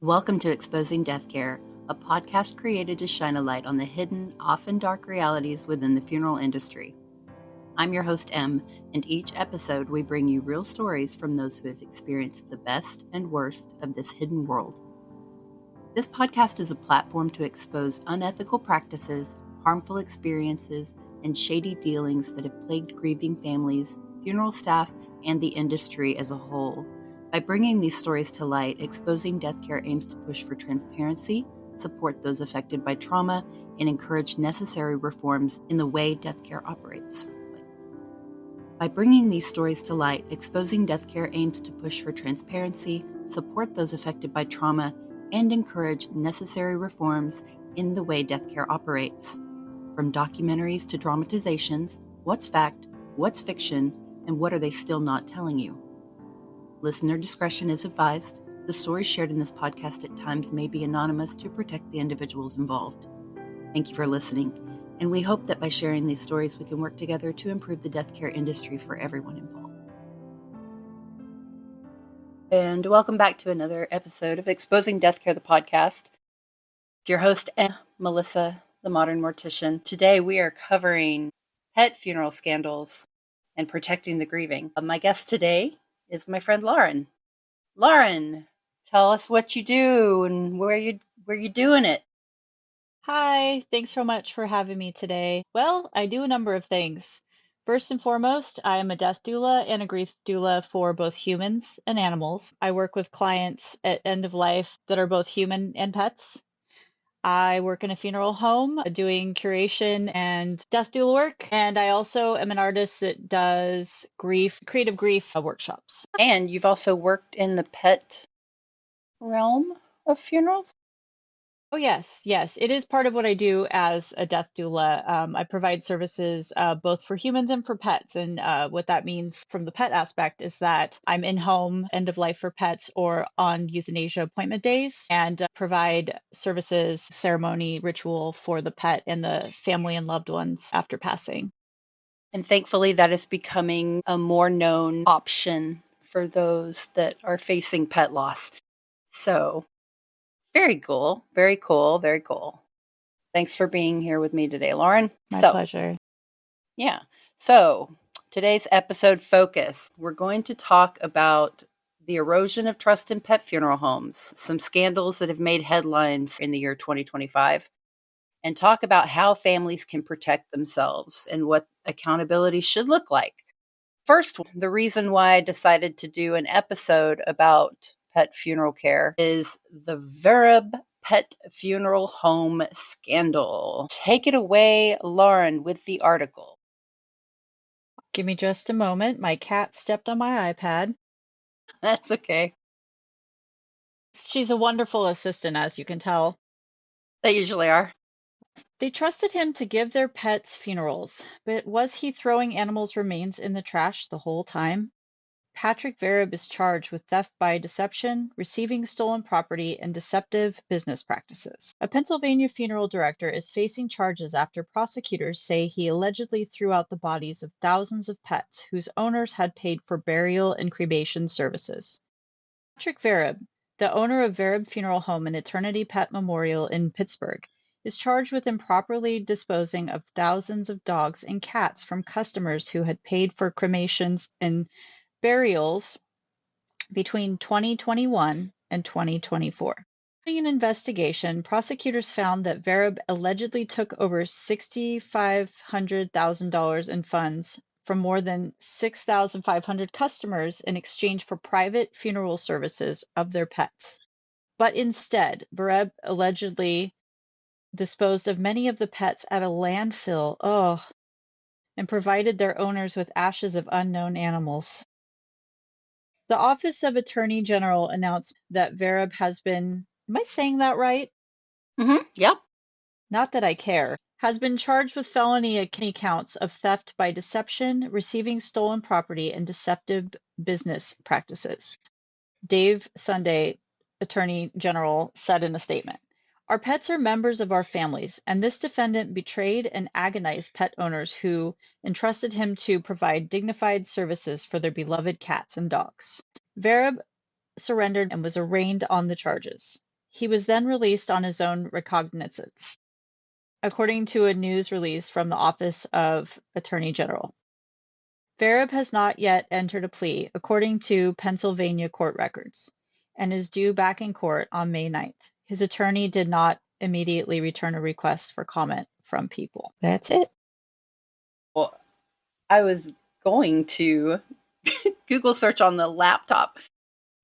Welcome to Exposing Death Care, a podcast created to shine a light on the hidden, often dark realities within the funeral industry. I'm your host, Em, and each episode we bring you real stories from those who have experienced the best and worst of this hidden world. This podcast is a platform to expose unethical practices, harmful experiences, and shady dealings that have plagued grieving families, funeral staff, and the industry as a whole. By bringing these stories to light, Exposing Death Care aims to push for transparency, support those affected by trauma, and encourage necessary reforms in the way death care operates. By bringing these stories to light, Exposing Death Care aims to push for transparency, support those affected by trauma, and encourage necessary reforms in the way death care operates. From documentaries to dramatizations, what's fact, what's fiction, and what are they still not telling you? Listener discretion is advised. The stories shared in this podcast at times may be anonymous to protect the individuals involved. Thank you for listening, and we hope that by sharing these stories we can work together to improve the death care industry for everyone involved. And welcome back to another episode of Exposing Death Care, the podcast. It's your host, Melissa, the Modern Mortician. Today we are covering pet funeral scandals and protecting the grieving. My guest today is my friend Lauren. Lauren, tell us what you do and where you doing it. Hi, thanks so much for having me today. Well, I do a number of things. First and foremost, I am a death doula and a grief doula for both humans and animals. I work with clients at end of life that are both human and pets. I work in a funeral home doing curation and death doula work, and I also am an artist that does creative grief workshops. And you've also worked in the pet realm of funerals? Oh, yes, yes. It is part of what I do as a death doula. I provide services both for humans and for pets. And what that means from the pet aspect is that I'm in home end of life for pets or on euthanasia appointment days and provide services, ceremony, ritual for the pet and the family and loved ones after passing. And thankfully that is becoming a more known option for those that are facing pet loss. So very cool, very cool, very cool. Thanks for being here with me today, Lauren. My pleasure. Yeah. So today's episode focus, we're going to talk about the erosion of trust in pet funeral homes, some scandals that have made headlines in the year 2025, and talk about how families can protect themselves and what accountability should look like. First, the reason why I decided to do an episode about pet funeral care is the Vareb Pet Funeral Home scandal. Take it away, Lauren, with the article. Give me just a moment. My cat stepped on my iPad. That's okay. She's a wonderful assistant, as you can tell. They usually are. They trusted him to give their pets funerals, but was he throwing animals' remains in the trash the whole time? Patrick Vareb is charged with theft by deception, receiving stolen property, and deceptive business practices. A Pennsylvania funeral director is facing charges after prosecutors say he allegedly threw out the bodies of thousands of pets whose owners had paid for burial and cremation services. Patrick Vareb, the owner of Vareb Funeral Home and Eternity Pet Memorial in Pittsburgh, is charged with improperly disposing of thousands of dogs and cats from customers who had paid for cremations and burials between 2021 and 2024. During an investigation, prosecutors found that Vareb allegedly took over $6,500,000 in funds from more than 6,500 customers in exchange for private funeral services of their pets. But instead, Vareb allegedly disposed of many of the pets at a landfill, and provided their owners with ashes of unknown animals. The Office of Attorney General announced that Vareb has been, am I saying that right? Yep. Not that I care, has been charged with felony counts of theft by deception, receiving stolen property, and deceptive business practices. Dave Sunday, Attorney General, said in a statement, "Our pets are members of our families, and this defendant betrayed and agonized pet owners who entrusted him to provide dignified services for their beloved cats and dogs." Vareb surrendered and was arraigned on the charges. He was then released on his own recognizance, according to a news release from the Office of Attorney General. Vareb has not yet entered a plea, according to Pennsylvania court records, and is due back in court on May 9th. His attorney did not immediately return a request for comment from people. That's it. Well, I was going to Google search on the laptop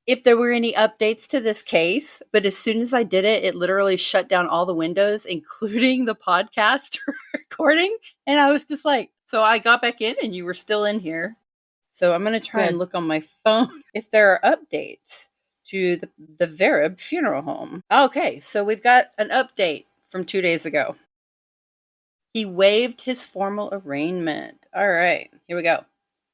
if there were any updates to this case, but as soon as I did it, it literally shut down all the windows, including the podcast recording. And I was just like, so I got back in and you were still in here. So I'm going to try and look on my phone if there are updates to the Vareb Funeral Home. Okay, so we've got an update from 2 days ago. He waived his formal arraignment. All right, here we go.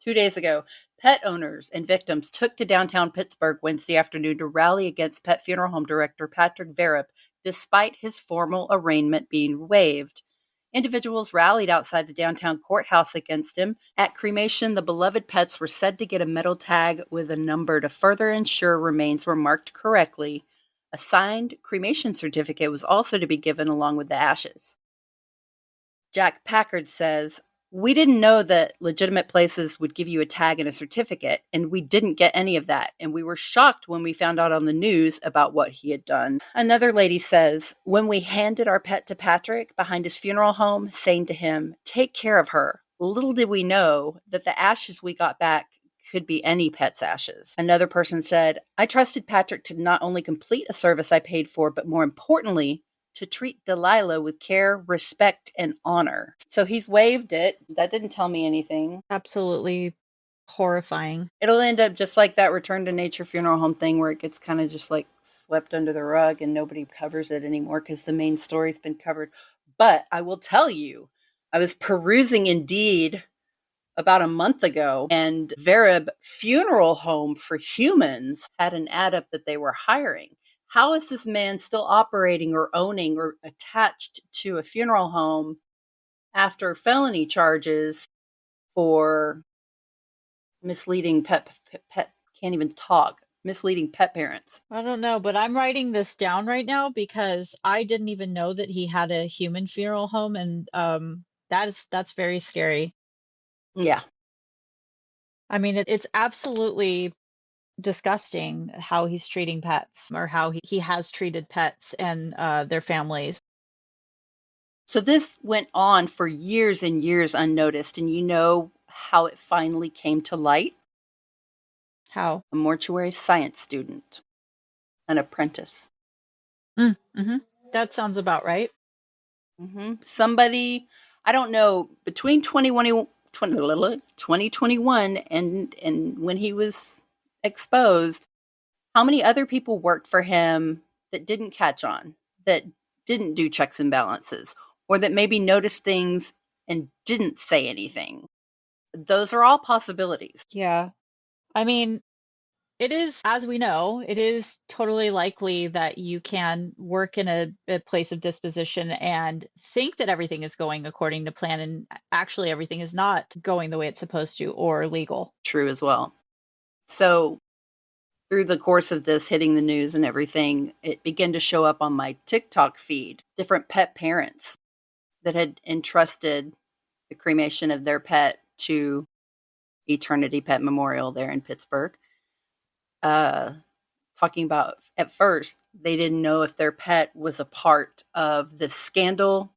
2 days ago, pet owners and victims took to downtown Pittsburgh Wednesday afternoon to rally against Pet Funeral Home director Patrick Vareb, despite his formal arraignment being waived. Individuals rallied outside the downtown courthouse against him. At cremation, the beloved pets were said to get a metal tag with a number to further ensure remains were marked correctly. A signed cremation certificate was also to be given along with the ashes. Jack Packard says, "We didn't know that legitimate places would give you a tag and a certificate, and we didn't get any of that, and we were shocked when we found out on the news about what he had done." Another lady says, "When we handed our pet to Patrick behind his funeral home, saying to him, 'Take care of her,' little did we know that the ashes we got back could be any pet's ashes." Another person said, "I trusted Patrick to not only complete a service I paid for, but more importantly, to treat Delilah with care, respect, and honor." So he's waived it. That didn't tell me anything. Absolutely horrifying. It'll end up just like that Return to Nature Funeral Home thing where it gets kind of just like swept under the rug and nobody covers it anymore because the main story's been covered. But I will tell you, I was perusing Indeed about a month ago, and Vareb Funeral Home for Humans had an ad up that they were hiring. How is this man still operating or owning or attached to a funeral home after felony charges for misleading can't even talk, misleading pet parents? I don't know, but I'm writing this down right now because I didn't even know that he had a human funeral home, and that's very scary. Yeah. I mean, it's absolutely disgusting how he's treating pets or how he has treated pets and their families. So this went on for years and years unnoticed, and you know how it finally came to light? How? A mortuary science student, an apprentice. Mm-hmm. That sounds about right. Somebody, I don't know, between 2021 and when he was exposed, how many other people worked for him that didn't catch on, that didn't do checks and balances, or that maybe noticed things and didn't say anything? Those are all possibilities. Yeah. I mean, it is, as we know, it is totally likely that you can work in a place of disposition and think that everything is going according to plan, and actually everything is not going the way it's supposed to or legal. True as well. So through the course of this hitting the news and everything, it began to show up on my TikTok feed, different pet parents that had entrusted the cremation of their pet to Eternity Pet Memorial there in Pittsburgh. Talking about, at first, they didn't know if their pet was a part of this scandal,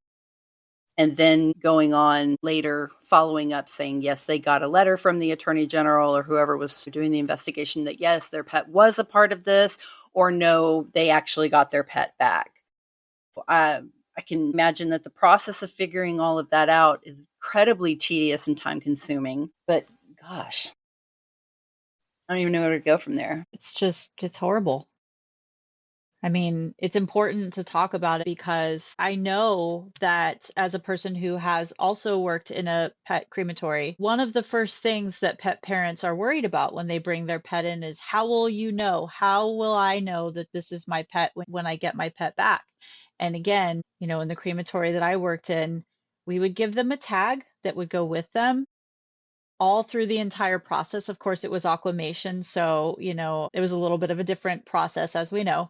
and then going on later, following up saying, yes, they got a letter from the Attorney General or whoever was doing the investigation that, yes, their pet was a part of this, or no, they actually got their pet back. I can imagine that the process of figuring all of that out is incredibly tedious and time consuming, but gosh, I don't even know where to go from there. It's horrible. I mean, it's important to talk about it because I know that as a person who has also worked in a pet crematory, one of the first things that pet parents are worried about when they bring their pet in is, how will you know? How will I know that this is my pet when I get my pet back? And again, in the crematory that I worked in, we would give them a tag that would go with them all through the entire process. Of course, it was aquamation, so, it was a little bit of a different process, as we know.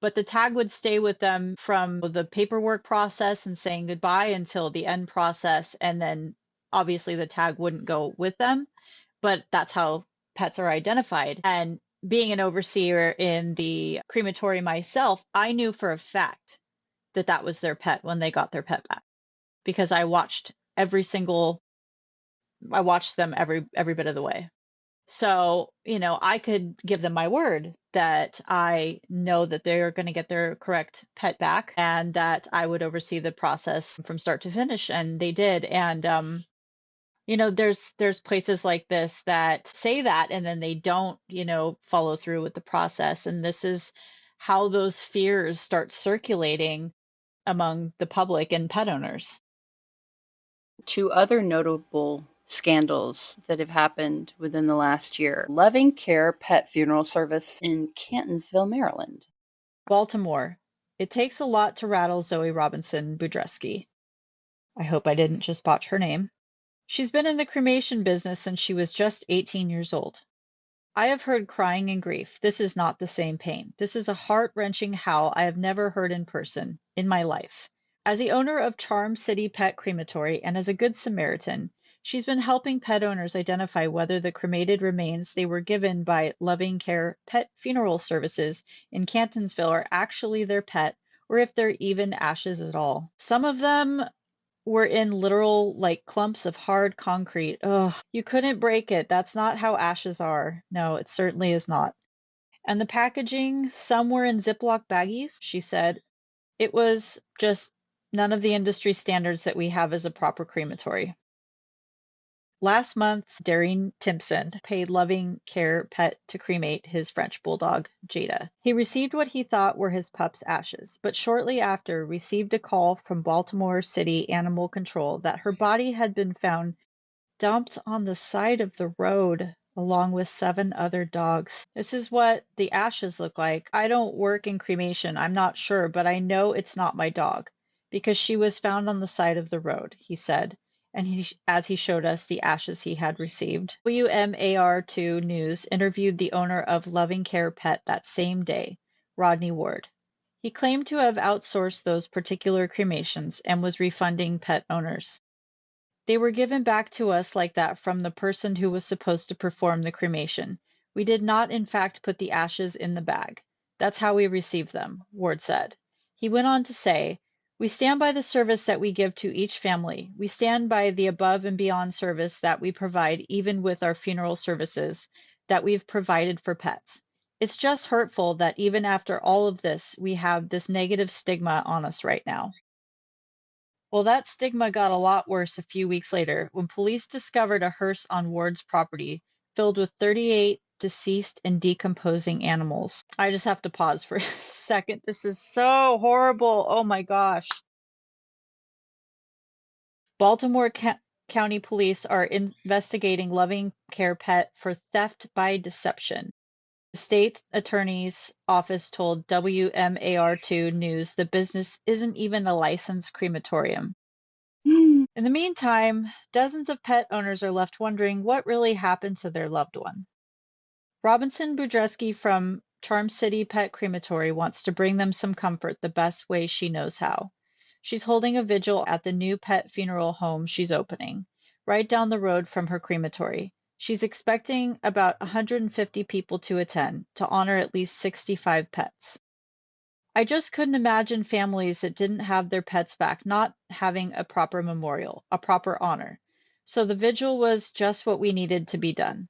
but the tag would stay with them from the paperwork process and saying goodbye until the end process. And then obviously the tag wouldn't go with them, but that's how pets are identified. And being an overseer in the crematory myself, I knew for a fact that that was their pet when they got their pet back because I watched them every bit of the way. So, I could give them my word that I know that they're going to get their correct pet back and that I would oversee the process from start to finish. And they did. And, there's places like this that say that and then they don't, follow through with the process. And this is how those fears start circulating among the public and pet owners. Two other notable scandals that have happened within the last year. Loving Care Pet Funeral Service in Cantonsville, Maryland. Baltimore. It takes a lot to rattle Zoe Robinson Budreski. I hope I didn't just botch her name. She's been in the cremation business since she was just 18 years old. I have heard crying and grief. This is not the same pain. This is a heart-wrenching howl I have never heard in person in my life. As the owner of Charm City Pet Crematory and as a good Samaritan, she's been helping pet owners identify whether the cremated remains they were given by Loving Care Pet Funeral Services in Cantonsville are actually their pet or if they're even ashes at all. Some of them were in literal clumps of hard concrete. Ugh, you couldn't break it. That's not how ashes are. No, it certainly is not. And the packaging, some were in Ziploc baggies, she said. It was just none of the industry standards that we have as a proper crematory. Last month, Darren Timpson paid Loving Care Pet to cremate his French bulldog, Jada. He received what he thought were his pup's ashes, but shortly after received a call from Baltimore City Animal Control that her body had been found dumped on the side of the road along with 7 other dogs. This is what the ashes look like. I don't work in cremation, I'm not sure, but I know it's not my dog because she was found on the side of the road, he said. And as he showed us the ashes he had received. WMAR2 News interviewed the owner of Loving Care Pet that same day, Rodney Ward. He claimed to have outsourced those particular cremations and was refunding pet owners. They were given back to us like that from the person who was supposed to perform the cremation. We did not in fact put the ashes in the bag. That's how we received them, Ward said. He went on to say, we stand by the service that we give to each family. We stand by the above and beyond service that we provide even with our funeral services that we've provided for pets. It's just hurtful that even after all of this, we have this negative stigma on us right now. Well, that stigma got a lot worse a few weeks later when police discovered a hearse on Ward's property filled with 38 deceased and decomposing animals. I just have to pause for a second. This is so horrible. Oh my gosh. Baltimore County Police are investigating Loving Care Pet for theft by deception. The state attorney's office told WMAR2 News the business isn't even a licensed crematorium. In the meantime, dozens of pet owners are left wondering what really happened to their loved one. Robinson Budreski from Charm City Pet Crematory wants to bring them some comfort the best way she knows how. She's holding a vigil at the new pet funeral home she's opening, right down the road from her crematory. She's expecting about 150 people to attend to honor at least 65 pets. I just couldn't imagine families that didn't have their pets back not having a proper memorial, a proper honor. So the vigil was just what we needed to be done,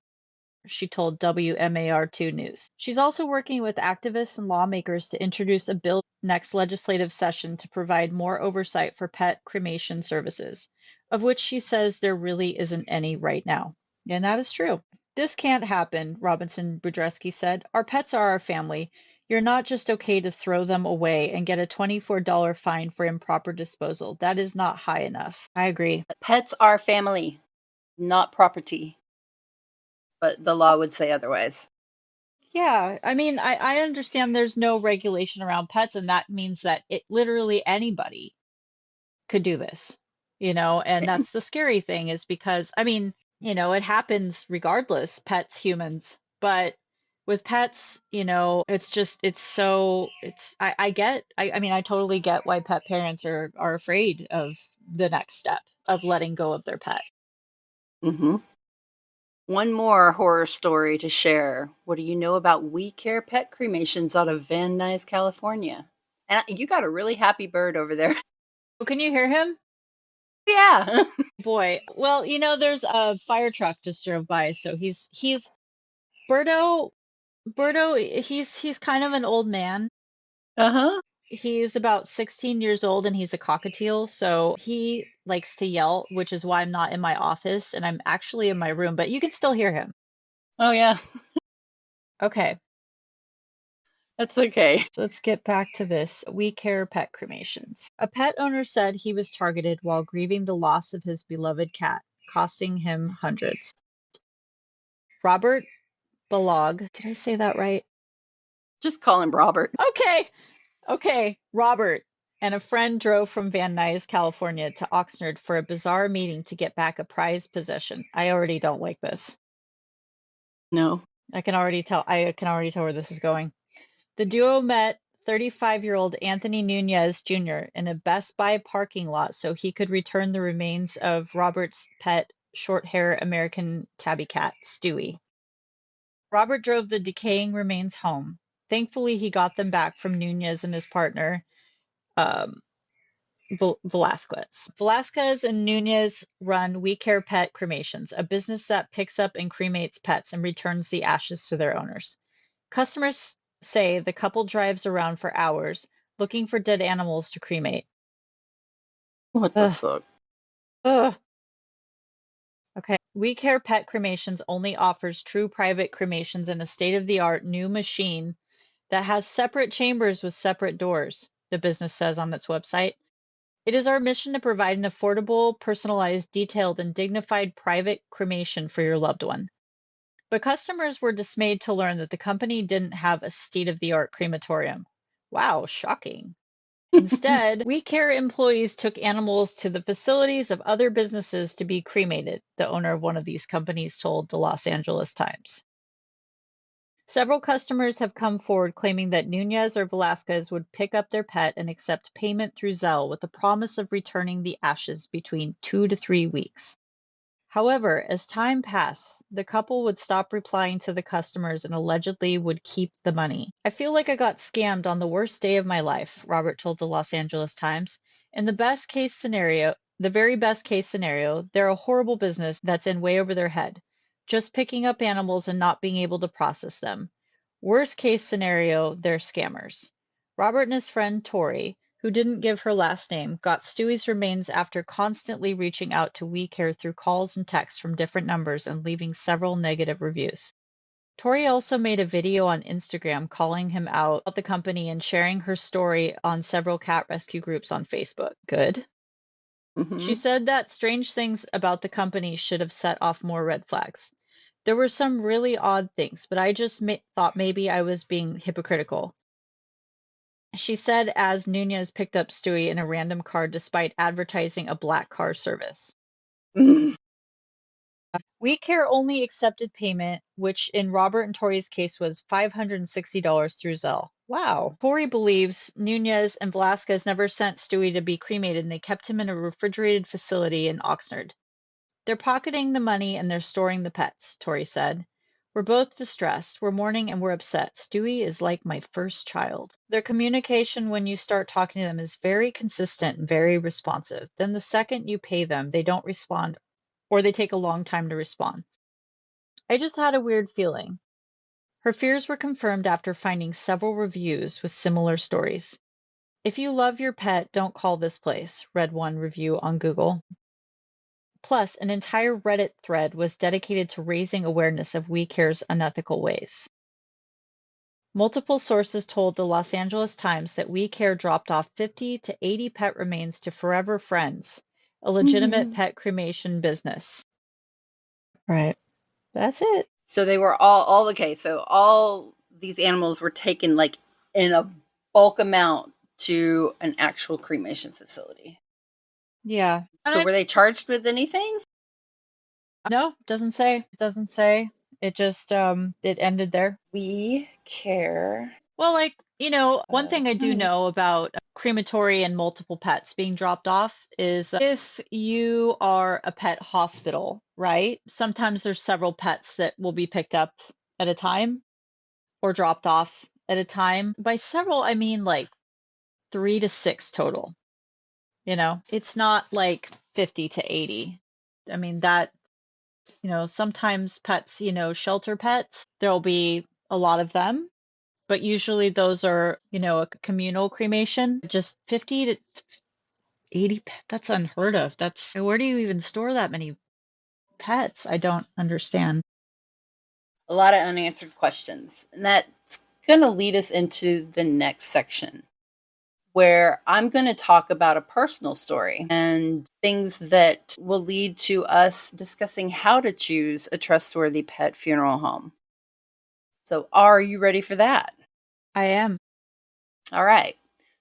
she told WMAR2 News. She's also working with activists and lawmakers to introduce a bill next legislative session to provide more oversight for pet cremation services, of which she says there really isn't any right now. And that is true. This can't happen, Robinson Budreski said. Our pets are our family. You're not just okay to throw them away and get a $24 fine for improper disposal. That is not high enough. I agree. Pets are family, not property. But the law would say otherwise. Yeah, I mean, I understand there's no regulation around pets, and that means that it literally anybody could do this, and that's the scary thing is because, I mean, it happens regardless, pets, humans, but With pets, I totally get why pet parents are afraid of the next step of letting go of their pet. Mm-hmm. One more horror story to share. What do you know about We Care Pet Cremations out of Van Nuys, California? And you got a really happy bird over there. Oh, can you hear him? Yeah. Boy, well, there's a fire truck just drove by, so he's Birdo. He's kind of an old man. Uh-huh. He's about 16 years old and he's a cockatiel, so he likes to yell, which is why I'm not in my office and I'm actually in my room, but you can still hear him. Oh, yeah. Okay, That's okay. so let's get back to this. We Care Pet Cremations. A pet owner said he was targeted while grieving the loss of his beloved cat, costing him hundreds. Robert Balog, did I say that right? Just call him Robert. Okay, Robert and a friend drove from Van Nuys, California to Oxnard for a bizarre meeting to get back a prized possession. I already don't like this. No. I can already tell where this is going. The duo met 35-year-old Anthony Nunez Jr. in a Best Buy parking lot so he could return the remains of Robert's pet short-hair American tabby cat, Stewie. Robert drove the decaying remains home. Thankfully, he got them back from Nunez and his partner, um, Velasquez. Velasquez and Nunez run We Care Pet Cremations, a business that picks up and cremates pets and returns the ashes to their owners. Customers say the couple drives around for hours looking for dead animals to cremate. What the Ugh, fuck? ugh. Okay. We Care Pet Cremations only offers true private cremations in a state-of-the-art new machine that has separate chambers with separate doors, the business says on its website. It is our mission to provide an affordable, personalized, detailed, and dignified private cremation for your loved one. But customers were dismayed to learn that the company didn't have a state-of-the-art crematorium. Wow, shocking. Instead, We Care employees took animals to the facilities of other businesses to be cremated, the owner of one of these companies told the Los Angeles Times. Several customers have come forward claiming that Nunez or Velasquez would pick up their pet and accept payment through Zelle with the promise of returning the ashes between 2 to 3 weeks. However, as time passed, the couple would stop replying to the customers and allegedly would keep the money. I feel like I got scammed on the worst day of my life, Robert told the Los Angeles Times. In the very best case scenario, they're a horrible business that's in way over their head, just picking up animals and not being able to process them. Worst case scenario, they're scammers. Robert and his friend Tori, who didn't give her last name, got Stewie's remains after constantly reaching out to We Care through calls and texts from different numbers and leaving several negative reviews. Tori also made a video on Instagram calling him out about the company and sharing her story on several cat rescue groups on Facebook. Good. She Mm-hmm. said that strange things about the company should have set off more red flags. There were some really odd things, but I just thought maybe I was being hypocritical. She said as Nunez picked up Stewie in a random car despite advertising a black car service. We Care only accepted payment, which in Robert and Tori's case was $560 through Zelle. Wow. Tori believes Nunez and Velasquez never sent Stewie to be cremated and they kept him in a refrigerated facility in Oxnard. They're pocketing the money and they're storing the pets, Tori said. We're both distressed. We're mourning and we're upset. Stewie is like my first child. Their communication when you start talking to them is very consistent and very responsive. Then the second you pay them, they don't respond or they take a long time to respond. I just had a weird feeling. Her fears were confirmed after finding several reviews with similar stories. If you love your pet, don't call this place, read one review on Google. Plus, an entire Reddit thread was dedicated to raising awareness of We Care's unethical ways. Multiple sources told the Los Angeles Times that We Care dropped off 50 to 80 pet remains to Forever Friends, a legitimate pet cremation business. Right. That's it. So they were all okay. So all these animals were taken like in a bulk amount to an actual cremation facility. Yeah. So were they charged with anything? No, doesn't say. It doesn't say. It just it ended there. We care. Well, one thing I do know about crematory and multiple pets being dropped off is if you are a pet hospital, right? Sometimes there's several pets that will be picked up at a time or dropped off at a time. By several, I mean like 3 to 6 total. It's not like 50 to 80. I mean, sometimes pets, shelter pets, there'll be a lot of them, but usually those are, a communal cremation. Just 50 to 80 pets, that's unheard of. Where do you even store that many pets? I don't understand. A lot of unanswered questions. And that's going to lead us into the next section, where I'm going to talk about a personal story and things that will lead to us discussing how to choose a trustworthy pet funeral home. So, are you ready for that? I am. All right.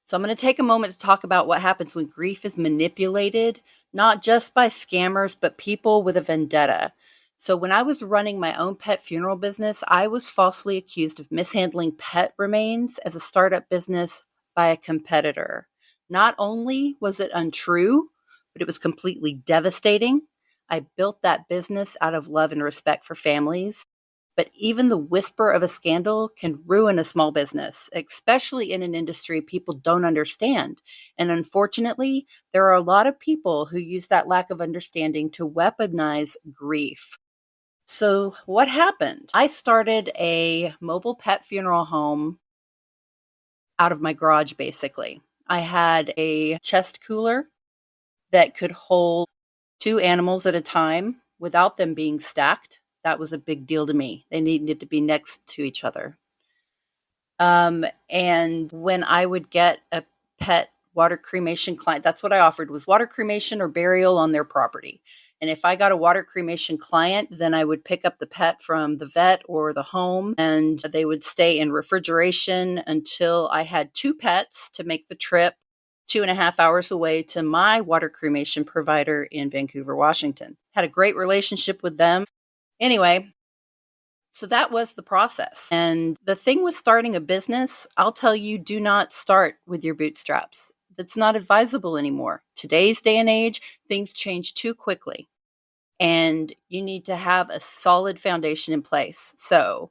So, I'm going to take a moment to talk about what happens when grief is manipulated, not just by scammers, but people with a vendetta. So, when I was running my own pet funeral business, I was falsely accused of mishandling pet remains as a startup business by a competitor. Not only was it untrue, but it was completely devastating. I built that business out of love and respect for families. But even the whisper of a scandal can ruin a small business, especially in an industry people don't understand. And unfortunately, there are a lot of people who use that lack of understanding to weaponize grief. So, what happened? I started a mobile pet funeral home out of my garage, basically. I had a chest cooler that could hold 2 animals at a time without them being stacked. That was a big deal to me. They needed to be next to each other. And when I would get a pet water cremation client, that's what I offered, was water cremation or burial on their property. And if I got a water cremation client, then I would pick up the pet from the vet or the home, and they would stay in refrigeration until I had 2 pets to make the trip 2.5 hours away to my water cremation provider in Vancouver, Washington. Had a great relationship with them. Anyway, so that was the process. And the thing with starting a business, I'll tell you, do not start with your bootstraps. That's not advisable anymore. Today's day and age, things change too quickly. And you need to have a solid foundation in place. So,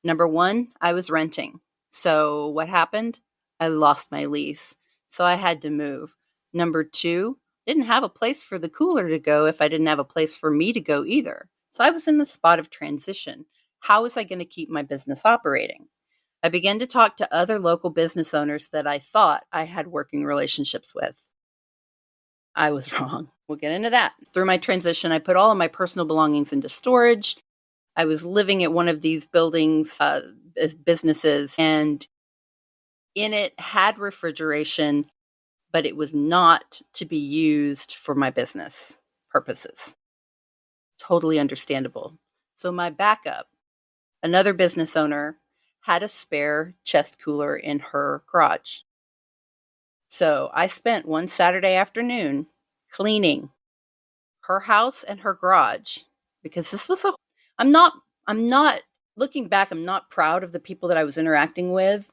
number one, I was renting. So, what happened? I lost my lease. So, I had to move. Number two, didn't have a place for the cooler to go if I didn't have a place for me to go either. So, I was in the spot of transition. How was I going to keep my business operating? I began to talk to other local business owners that I thought I had working relationships with. I was wrong. We'll get into that. Through my transition, I put all of my personal belongings into storage. I was living at one of these buildings, businesses, and in it had refrigeration, but it was not to be used for my business purposes. Totally understandable. So my backup, another business owner, had a spare chest cooler in her garage. So I spent one Saturday afternoon cleaning her house and her garage, because this was I'm not looking back, I'm not proud of the people that I was interacting with,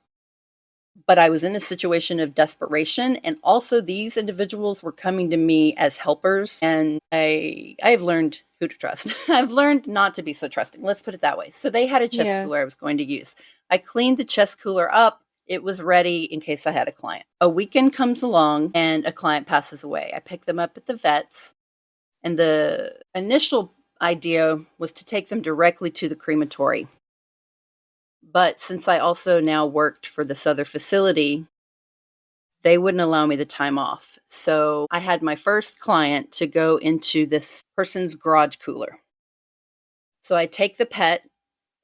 but I was in a situation of desperation, and also these individuals were coming to me as helpers, and I've learned who to trust. I've learned not to be so trusting. Let's put it that way. So they had a chest Yeah. cooler I was going to use. I cleaned the chest cooler up. It was ready in case I had a client. A weekend comes along and a client passes away. I pick them up at the vet's, and the initial idea was to take them directly to the crematory. But since I also now worked for this other facility, they wouldn't allow me the time off. So I had my first client to go into this person's garage cooler. So I take the pet,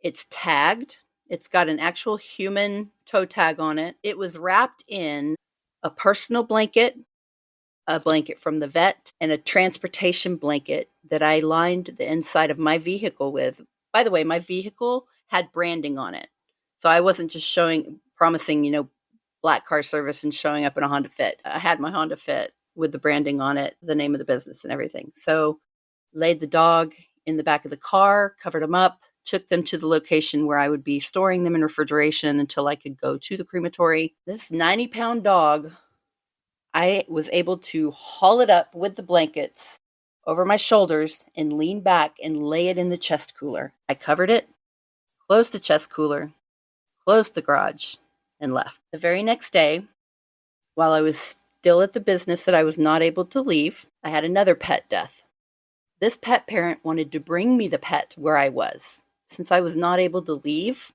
it's tagged, it's got an actual human toe tag on it. It was wrapped in a personal blanket, a blanket from the vet, and a transportation blanket that I lined the inside of my vehicle with. By the way, my vehicle had branding on it. So I wasn't just promising, black car service and showing up in a Honda Fit. I had my Honda Fit with the branding on it, the name of the business and everything. So laid the dog in the back of the car, covered him up, took them to the location where I would be storing them in refrigeration until I could go to the crematory. This 90-pound dog, I was able to haul it up with the blankets over my shoulders and lean back and lay it in the chest cooler. I covered it, closed the chest cooler, closed the garage, and left. The very next day, while I was still at the business that I was not able to leave, I had another pet death. This pet parent wanted to bring me the pet where I was. Since I was not able to leave,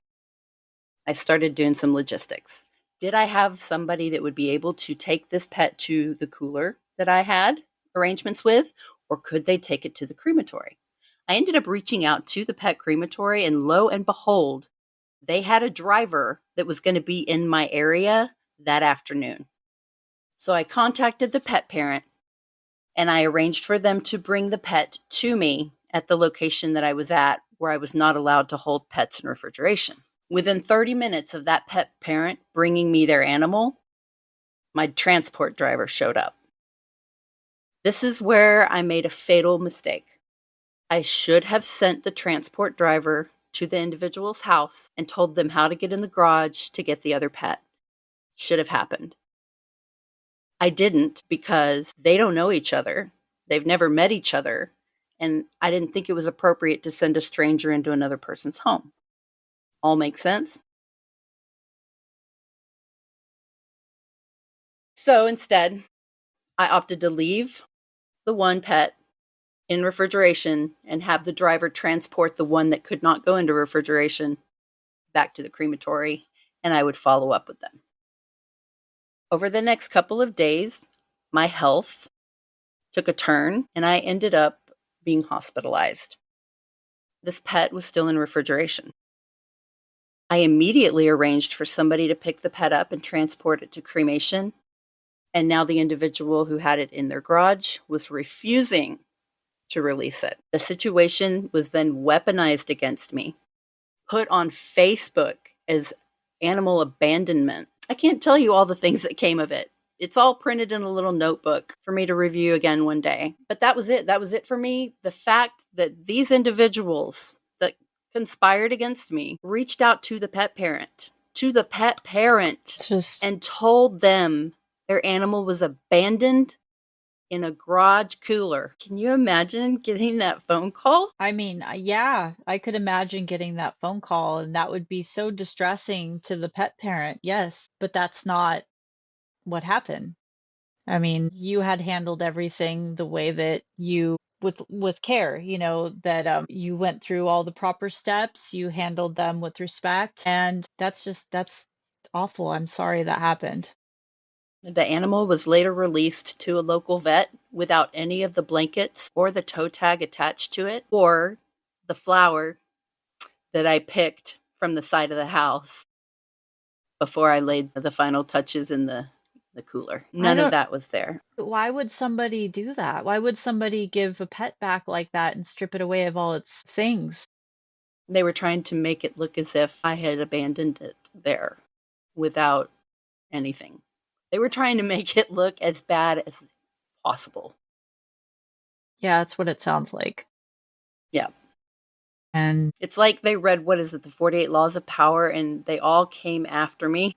I started doing some logistics. Did I have somebody that would be able to take this pet to the cooler that I had arrangements with, or could they take it to the crematory? I ended up reaching out to the pet crematory, and lo and behold, they had a driver that was going to be in my area that afternoon. So I contacted the pet parent, and I arranged for them to bring the pet to me at the location that I was at, where I was not allowed to hold pets in refrigeration. Within 30 minutes of that pet parent bringing me their animal, my transport driver showed up. This is where I made a fatal mistake. I should have sent the transport driver to the individual's house and told them how to get in the garage to get the other pet. Should have happened. I didn't, because they don't know each other. They've never met each other. And I didn't think it was appropriate to send a stranger into another person's home. All make sense? So instead, I opted to leave the one pet in refrigeration and have the driver transport the one that could not go into refrigeration back to the crematory, and I would follow up with them. Over the next couple of days, my health took a turn, and I ended up being hospitalized. This pet was still in refrigeration. I immediately arranged for somebody to pick the pet up and transport it to cremation, and now the individual who had it in their garage was refusing to release it. The situation was then weaponized against me, put on Facebook as animal abandonment. I can't tell you all the things that came of it. It's all printed in a little notebook for me to review again one day. But that was it. That was it for me. The fact that these individuals that conspired against me reached out to the pet parent, and told them their animal was abandoned in a garage cooler. Can you imagine getting that phone call? I mean, yeah, I could imagine getting that phone call, and that would be so distressing to the pet parent. Yes, but that's not what happened. I mean, you had handled everything the way that you with care, that you went through all the proper steps, you handled them with respect, and that's awful. I'm sorry that happened. The animal was later released to a local vet without any of the blankets or the toe tag attached to it, or the flower that I picked from the side of the house before I laid the final touches in the cooler. None of that was there. Why would somebody do that? Why would somebody give a pet back like that and strip it away of all its things? They were trying to make it look as if I had abandoned it there without anything. They were trying to make it look as bad as possible. Yeah, that's what it sounds like. Yeah. And it's like they read, what is it, the 48 Laws of Power, and they all came after me.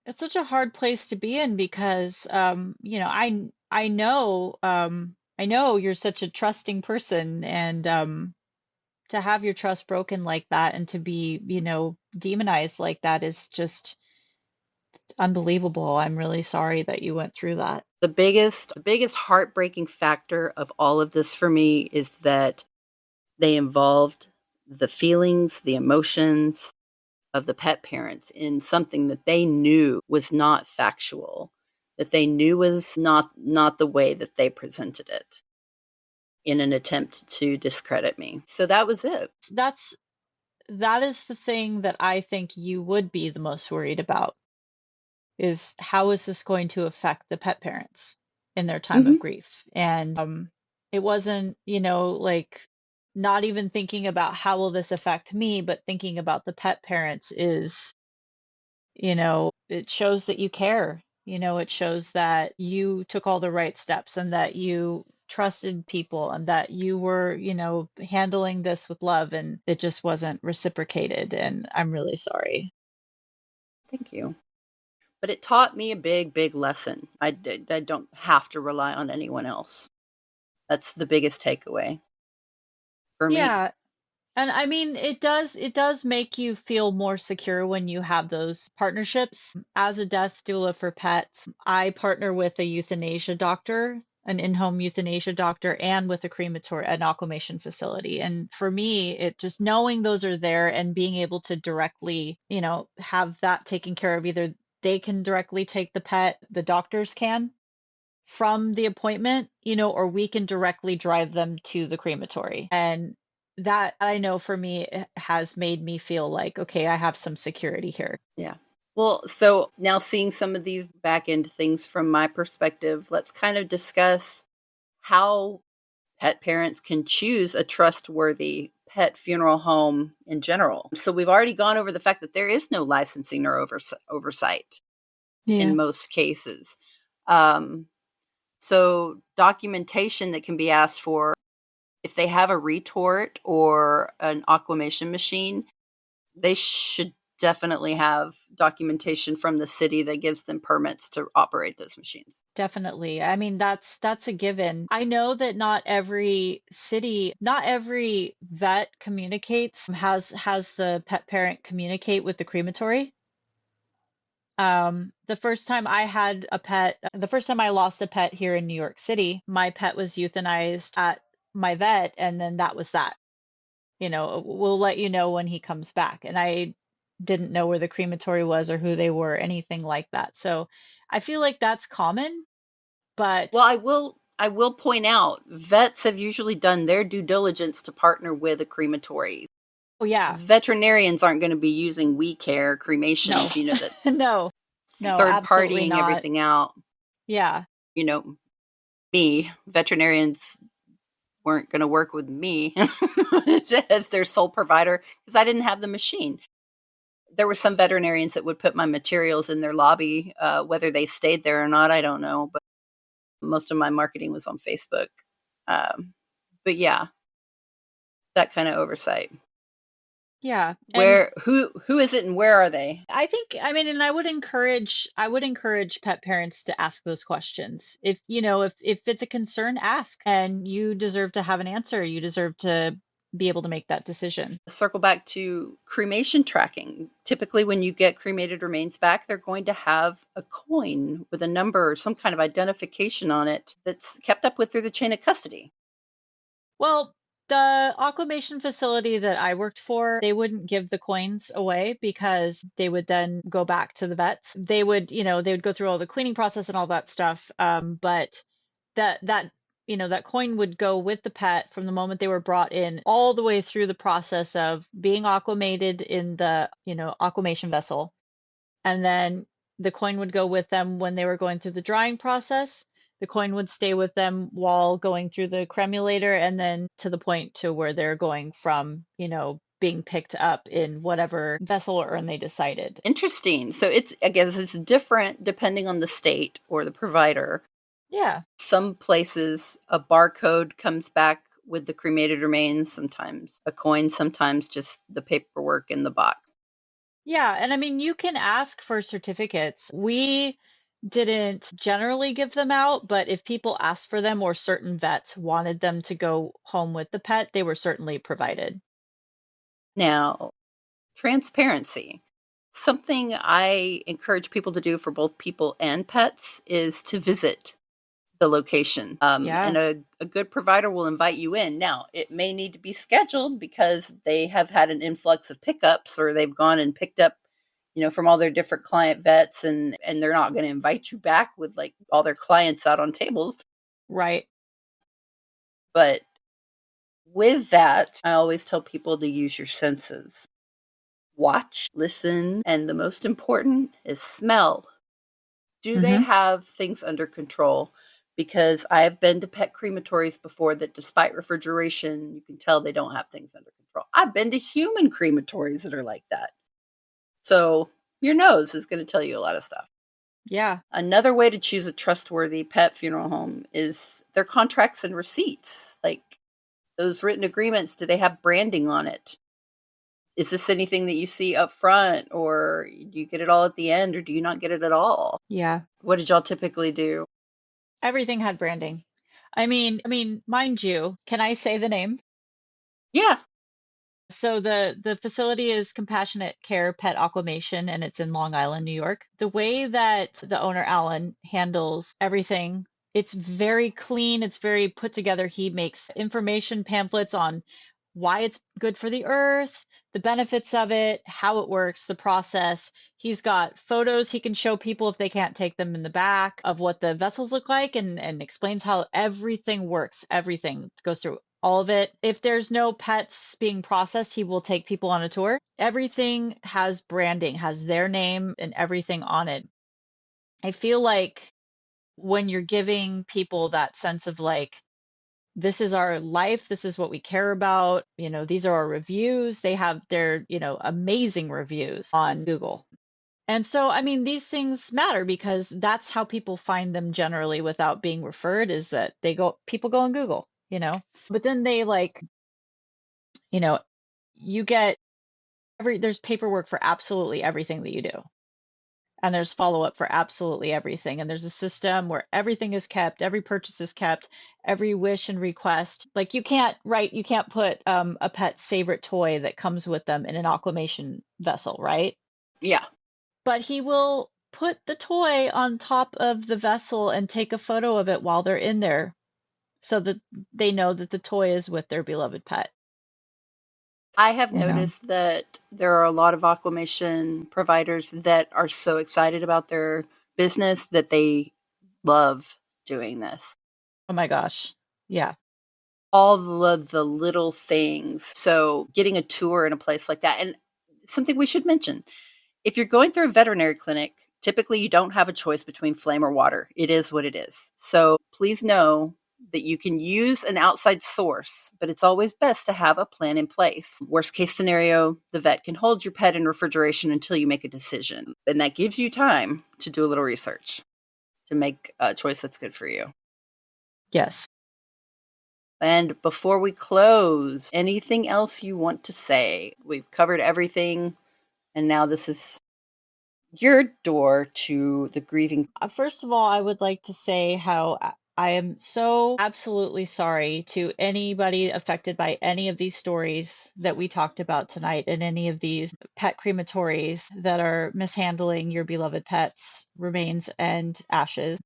It's such a hard place to be in because, I know you're such a trusting person, and to have your trust broken like that and to be, demonized like that is just unbelievable. I'm really sorry that you went through that. The biggest heartbreaking factor of all of this for me is that they involved the feelings, the emotions of the pet parents in something that they knew was not factual, that they knew was not the way that they presented it, in an attempt to discredit me. So that was it. That is the thing that I think you would be the most worried about, is how is this going to affect the pet parents in their time of grief? And it wasn't, like, not even thinking about how will this affect me, but thinking about the pet parents is, it shows that you care. It shows that you took all the right steps and that you trusted people and that you were, handling this with love and it just wasn't reciprocated. And I'm really sorry. Thank you. But it taught me a big, big lesson. I don't have to rely on anyone else. That's the biggest takeaway for me. Yeah. And I mean, it does make you feel more secure when you have those partnerships. As a death doula for pets, I partner with a euthanasia doctor, an in-home euthanasia doctor, and with a crematory, an aquamation facility. And for me, it just knowing those are there and being able to directly, have that taken care of. Either they can directly take the pet, the doctors can from the appointment, or we can directly drive them to the crematory. And that I know for me has made me feel like, okay, I have some security here. Yeah. Well, so now seeing some of these back end things from my perspective, let's kind of discuss how pet parents can choose a trustworthy pet funeral home in general. So we've already gone over the fact that there is no licensing or oversight Yeah, in most cases. Um, so documentation that can be asked for if they have a retort or an aquamation machine, they should definitely have documentation from the city that gives them permits to operate those machines. definitely. I mean, that's a given. I know that not every city, not every vet communicates, has the pet parent communicate with the crematory. The first time I had a pet, the first time I lost a pet here in New York City, my pet was euthanized at my vet, and then that was that. We'll let you know when he comes back. And I didn't know where the crematory was or who they were, anything like that. So I feel like that's common, but Well, I will point out vets have usually done their due diligence to partner with a crematory. oh yeah, Veterinarians aren't going to be using We Care no, cremations, that no, no, third absolutely partying not. everything out. Yeah, You know, veterinarians weren't going to work with me as their sole provider because I didn't have the machine. There were some veterinarians that would put my materials in their lobby, whether they stayed there or not, I don't know. But most of my marketing was on Facebook. But yeah, that kind of oversight. yeah. And Who is it and where are they? I think, I mean, and I would encourage pet parents to ask those questions. If it's a concern, ask, and you deserve to have an answer. You deserve to be able to make that decision. Circle back to cremation tracking. Typically, when you get cremated remains back, they're going to have a coin with a number or some kind of identification on it that's kept up with through the chain of custody. Well, the aquamation facility that I worked for, they wouldn't give the coins away because they would then go back to the vets. They would go through all the cleaning process and all that stuff. But that coin would go with the pet from the moment they were brought in all the way through the process of being aquamated in the, aquamation vessel. And then the coin would go with them when they were going through the drying process. The coin would stay with them while going through the cremulator and then to the point to where they're going from, being picked up in whatever vessel or urn they decided. Interesting. So I guess it's different depending on the state or the provider. Yeah. Some places a barcode comes back with the cremated remains, sometimes a coin, sometimes just the paperwork in the box. Yeah. And I mean, you can ask for certificates. We didn't generally give them out, but if people asked for them or certain vets wanted them to go home with the pet, they were certainly provided. Now, transparency. Something I encourage people to do for both people and pets is to visit the location. Yeah. And a good provider will invite you in. Now, it may need to be scheduled because they have had an influx of pickups or they've gone and picked up, from all their different client vets and they're not going to invite you back with like all their clients out on tables. Right. But with that, I always tell people to use your senses. Watch, listen, and the most important is smell. Do they Hmm. have things under control? Because I have been to pet crematories before that despite refrigeration, you can tell they don't have things under control. I've been to human crematories that are like that. So your nose is going to tell you a lot of stuff. Yeah. Another way to choose a trustworthy pet funeral home is their contracts and receipts. Like those written agreements, do they have branding on it? Is this anything that you see up front, or do you get it all at the end, or do you not get it at all? Yeah. What did y'all typically do? Everything had branding. I mean, mind you, can I say the name? Yeah. So the facility is Compassionate Care Pet Aquamation, and it's in Long Island, New York. The way that the owner Alan handles everything, it's very clean, it's very put together. He makes information pamphlets on why it's good for the earth, the benefits of it, how it works, the process. He's got photos he can show people if they can't take them in the back of what the vessels look like, and explains how everything works. Everything goes through all of it. If there's no pets being processed, he will take people on a tour. Everything has branding, has their name and everything on it. I feel like when you're giving people that sense of like, this is our life, this is what we care about, these are our reviews. They have their, amazing reviews on Google. And so, I mean, these things matter because that's how people find them generally without being referred, is that people go on Google. But then they like, you know, you get there's paperwork for absolutely everything that you do. And there's follow up for absolutely everything. And there's a system where everything is kept, every purchase is kept, every wish and request. Like you can't put a pet's favorite toy that comes with them in an aquamation vessel, right? Yeah. But he will put the toy on top of the vessel and take a photo of it while they're in there so that they know that the toy is with their beloved pet, I have you know? noticed that there are a lot of aquamation providers that are so excited about their business that they love doing this. Oh my gosh. Yeah. All of the little things. So, getting a tour in a place like that, and something we should mention, if you're going through a veterinary clinic, typically you don't have a choice between flame or water. It is what it is. So, please know that you can use an outside source, but it's always best to have a plan in place. Worst case scenario, the vet can hold your pet in refrigeration until you make a decision. And that gives you time to do a little research to make a choice that's good for you. Yes. And before we close, anything else you want to say? We've covered everything, and now this is your door to the grieving. First of all, I would like to say how I am so absolutely sorry to anybody affected by any of these stories that we talked about tonight and any of these pet crematories that are mishandling your beloved pets' remains and ashes.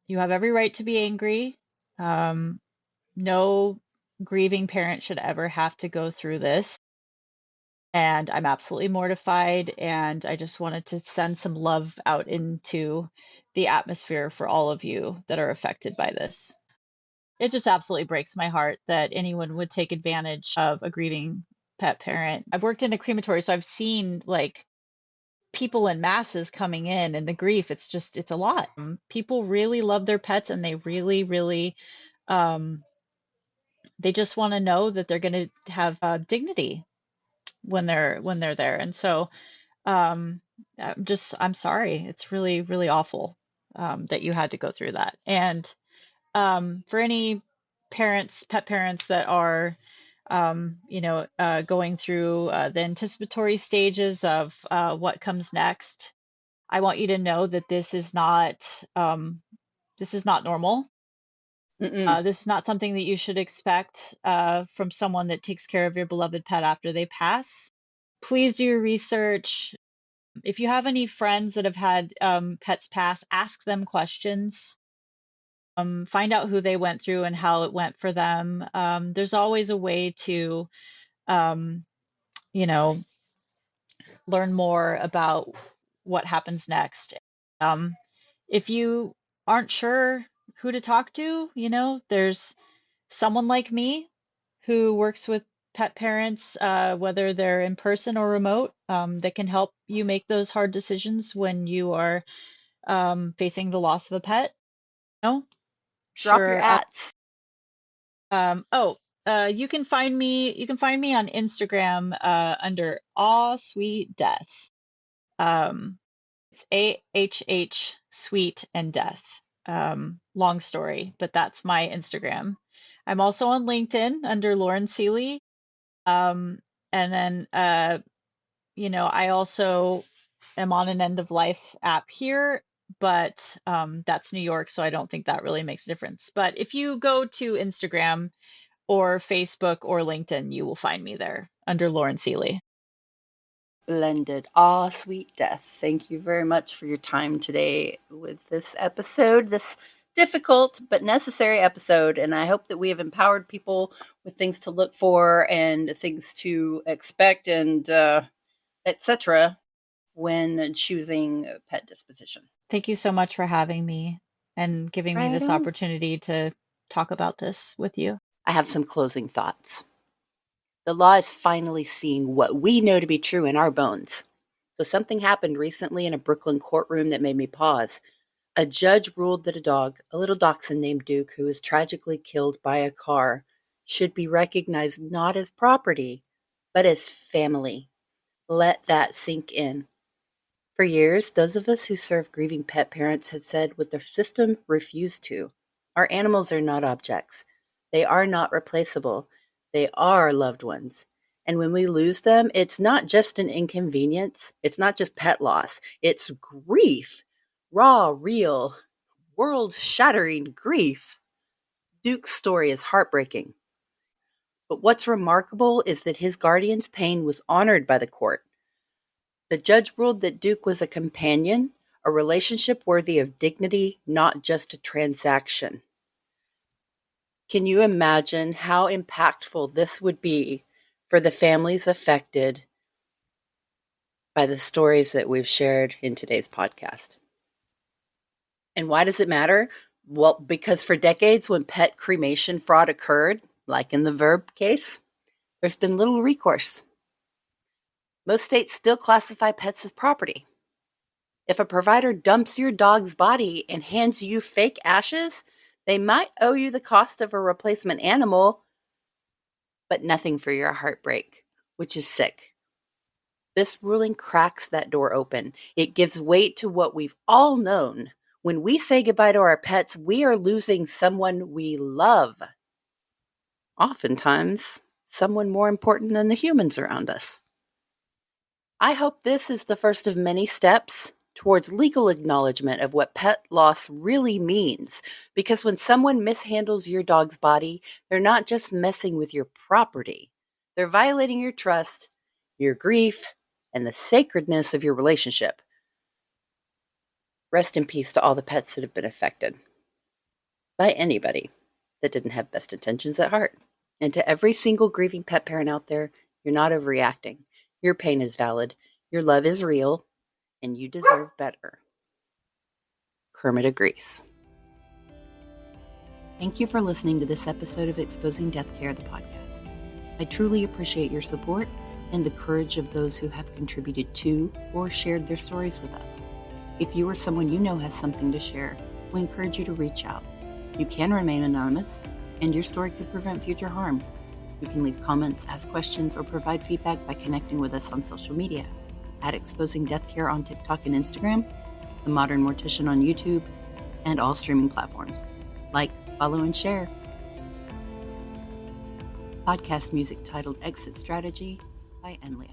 You have every right to be angry. Um, no grieving parent should ever have to go through this. And I'm absolutely mortified. And I just wanted to send some love out into the atmosphere for all of you that are affected by this. It just absolutely breaks my heart that anyone would take advantage of a grieving pet parent. I've worked in a crematory, so I've seen like people in masses coming in, and the grief, it's a lot. People really love their pets, and they really, really, um, they just want to know that they're going to have dignity when they're there. And so Um, I'm sorry. It's really, really awful that you had to go through that. And for any parents, pet parents that are, going through the anticipatory stages of what comes next, I want you to know that this is not normal. Mm-mm. This is not something that you should expect from someone that takes care of your beloved pet after they pass. Please do your research. If you have any friends that have had pets pass, ask them questions. Find out who they went through and how it went for them. There's always a way to, um, you know, learn more about what happens next. Um, if you aren't sure who to talk to, there's someone like me who works with pet parents, whether they're in person or remote, that can help you make those hard decisions when you are facing the loss of a pet. No, Drop your sure. ats. Oh, you can find me on Instagram under Aw Sweet Deaths. Um, It's AHH Sweet and Death. Long story, but that's my Instagram. I'm also on LinkedIn under Lauren Seeley. And then, I also am on an end of life app here, but that's New York, so I don't think that really makes a difference. But if you go to Instagram or Facebook or LinkedIn, you will find me there under Lauren Seeley. Blended. Sweet death. Thank you very much for your time today with this episode, this difficult but necessary episode. And I hope that we have empowered people with things to look for and things to expect and etc. when choosing pet disposition. Thank you so much for having me and giving me this opportunity to talk about this with you. I have some closing thoughts. The law is finally seeing what we know to be true in our bones. So something happened recently in a Brooklyn courtroom that made me pause. A judge ruled that a little dachshund named Duke, who was tragically killed by a car, should be recognized not as property, but as family. Let that sink in. For years, those of us who serve grieving pet parents have said what the system refused to. Our animals are not objects. They are not replaceable. They are loved ones. And when we lose them, it's not just an inconvenience. It's not just pet loss. It's grief. Raw, real, world-shattering grief. Duke's story is heartbreaking. But what's remarkable is that his guardian's pain was honored by the court. The judge ruled that Duke was a companion, a relationship worthy of dignity, not just a transaction. Can you imagine how impactful this would be for the families affected by the stories that we've shared in today's podcast? And why does it matter? Well, because for decades when pet cremation fraud occurred, like in the Vareb case, there's been little recourse. Most states still classify pets as property. If a provider dumps your dog's body and hands you fake ashes, they might owe you the cost of a replacement animal, but nothing for your heartbreak, which is sick. This ruling cracks that door open. It gives weight to what we've all known. When we say goodbye to our pets, we are losing someone we love. Oftentimes, someone more important than the humans around us. I hope this is the first of many steps towards legal acknowledgement of what pet loss really means. Because when someone mishandles your dog's body, they're not just messing with your property. They're violating your trust, your grief, and the sacredness of your relationship. Rest in peace to all the pets that have been affected by anybody that didn't have best intentions at heart. And to every single grieving pet parent out there, you're not overreacting. Your pain is valid. Your love is real. And you deserve better. Kermit agrees. Thank you for listening to this episode of Exposing Death Care, the podcast. I truly appreciate your support and the courage of those who have contributed to or shared their stories with us. If you or someone you know has something to share, we encourage you to reach out. You can remain anonymous, and your story could prevent future harm. You can leave comments, ask questions, or provide feedback by connecting with us on social media at Exposing Death Care on TikTok and Instagram, The Modern Mortician on YouTube, and all streaming platforms. Like, follow, and share. Podcast music titled Exit Strategy by Enlia.